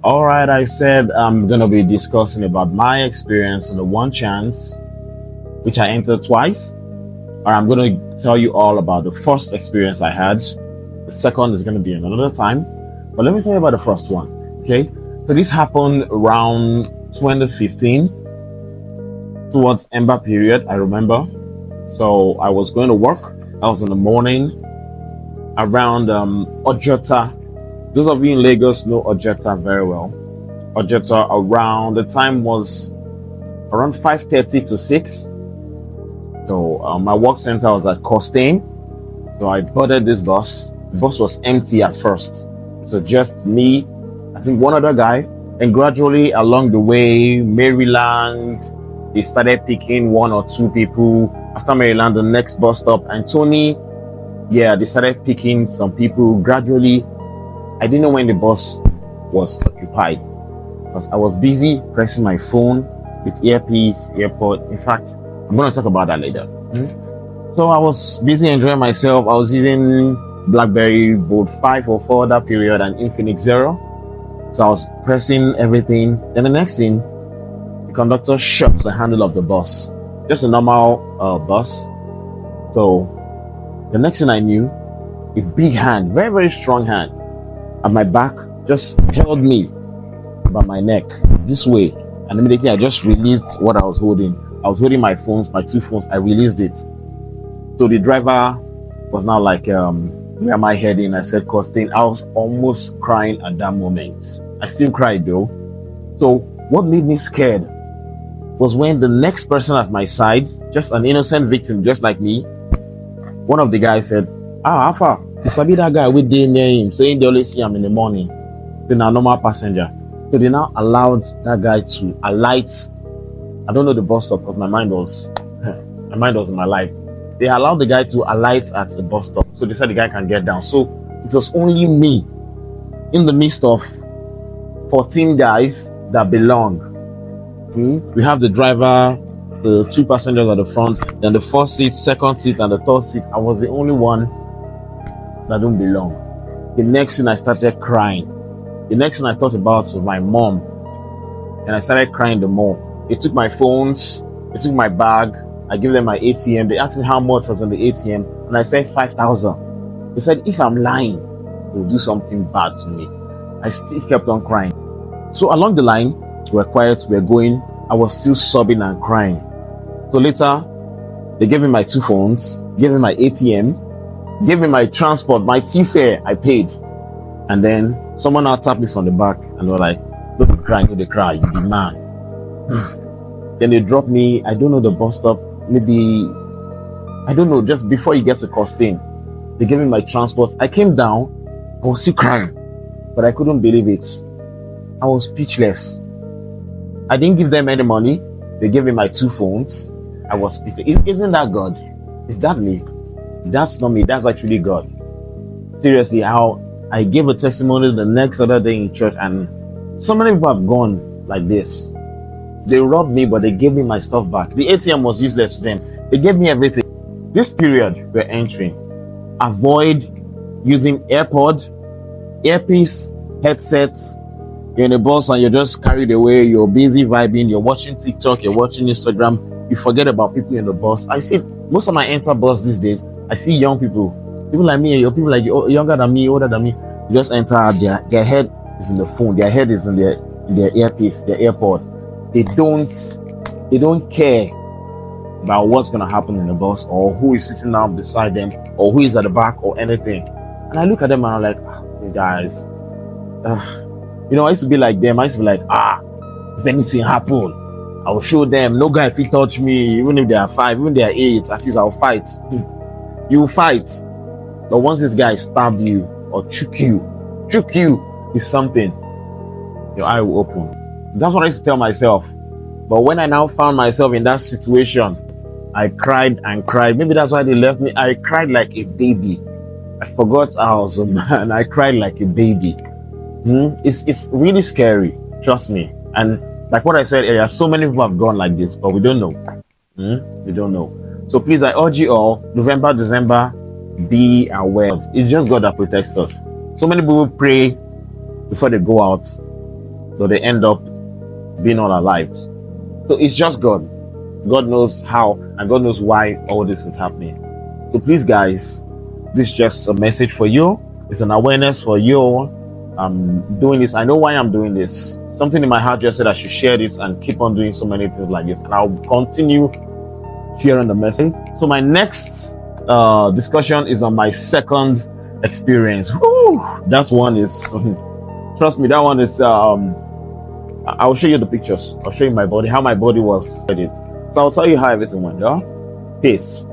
All right, I said I'm gonna be discussing about my experience in the One Chance, which I entered twice. Or I'm gonna tell you all about the first experience I had. The second is gonna be another time. But let me tell you about the first one. Okay. So this happened around 2015 towards Ember period, I remember. So I was going to work. I was in the morning around Ojota. Those of you in Lagos know Ojota very well. Ojota around the time was around 5:30 to 6. So my work center was at Costain. So I boarded this bus. The bus was empty at first. So just me, I think one other guy. And gradually along the way, Maryland, they started picking one or two people. After Maryland, the next bus stop, Anthony, yeah, they started picking some people. Gradually, I didn't know when the bus was occupied because I was busy pressing my phone with earpiece, airpod. In fact, I'm going to talk about that later. So I was busy enjoying myself. I was using BlackBerry Bold 5 or 4 that period and Infinix Zero. So I was pressing everything. Then the next thing, the conductor shuts the handle of the bus. Just a normal bus. So the next thing I knew, a big hand, very, very strong hand at my back just held me by my neck this way. And immediately I just released what I was holding. I was holding my phones, my two phones. I released it. So the driver was now like, where am I heading? I said, Costain. I was almost crying at that moment. I still cried though. So what made me scared was when the next person at my side, just an innocent victim, just like me, one of the guys said, Alpha, you sabi that guy with the name, saying they only see him in the morning. Then a normal passenger. So they now allowed that guy to alight. I don't know the bus stop because my mind was in my life. They allowed the guy to alight at the bus stop. So they said the guy can get down. So it was only me in the midst of 14 guys that belong. We have the driver, the two passengers at the front, then the first seat, second seat, and the third seat. I was the only one that don't belong. The next thing I started crying. The next thing I thought about was my mom. And I started crying the more. They took my phones, they took my bag, I gave them my ATM. They asked me how much was on the ATM, and I said 5,000. They said, if I'm lying, they'll do something bad to me. I still kept on crying. So along the line, we were quiet, we were going. I was still sobbing and crying. So later, they gave me my two phones, gave me my ATM, gave me my transport, my T-fare I paid. And then someone now tapped me from the back and they were like, don't cry, no, they cry, you be man. Then they dropped me, I don't know the bus stop, maybe, I don't know, just before you get to Costain. They gave me my transport. I came down, I was still crying, but I couldn't believe it. I was speechless. I didn't give them any money. They gave me my two phones. I was speechless. Isn't that God? Is that me? That's not me. That's actually God. Seriously, how I gave a testimony the next other day in church, and so many people have gone like this. They robbed me, but they gave me my stuff back. The ATM was useless to them. They gave me everything. This period we're entering, avoid using AirPod, earpiece, headsets. You're in a bus and you're just carried away. You're busy vibing. You're watching TikTok. You're watching Instagram. You forget about people in the bus. I see most of my enter bus these days. I see young people like me, or people like you, younger than me, older than me. You just enter. Their head is in the phone. Their head is in their earpiece, their AirPod. They don't care about what's gonna happen in the bus or who is sitting down beside them or who is at the back or anything. And I look at them and I'm like, these guys. I used to be like them. I used to be like, if anything happen, I will show them. No guy if he touch me, even if they are 5, even if they are 8, at least I'll fight. You will fight. But once this guy stab you or choke you is something, your eye will open. That's what I used to tell myself. But when I now found myself in that situation, I cried and cried. Maybe that's why they left me. I cried like a baby. I forgot I was a man. I cried like a baby. It's really scary. Trust me. And like what I said earlier, so many people have gone like this, but we don't know. We don't know. So please, I urge you all, November, December, be aware. It's just God that protects us. So many people pray before they go out. So they end up being unalived. So it's just God. God knows how and God knows why all this is happening. So please, guys, this is just a message for you. It's an awareness for you. I'm doing this. I know why I'm doing this. Something in my heart just said I should share this and keep on doing so many things like this. And I'll continue sharing the message. So my next discussion is on my second experience. Whew, that's one is trust me, that one is I'll show you the pictures. I'll show you my body, how my body was edit. So I'll tell you how everything went. Yeah, peace.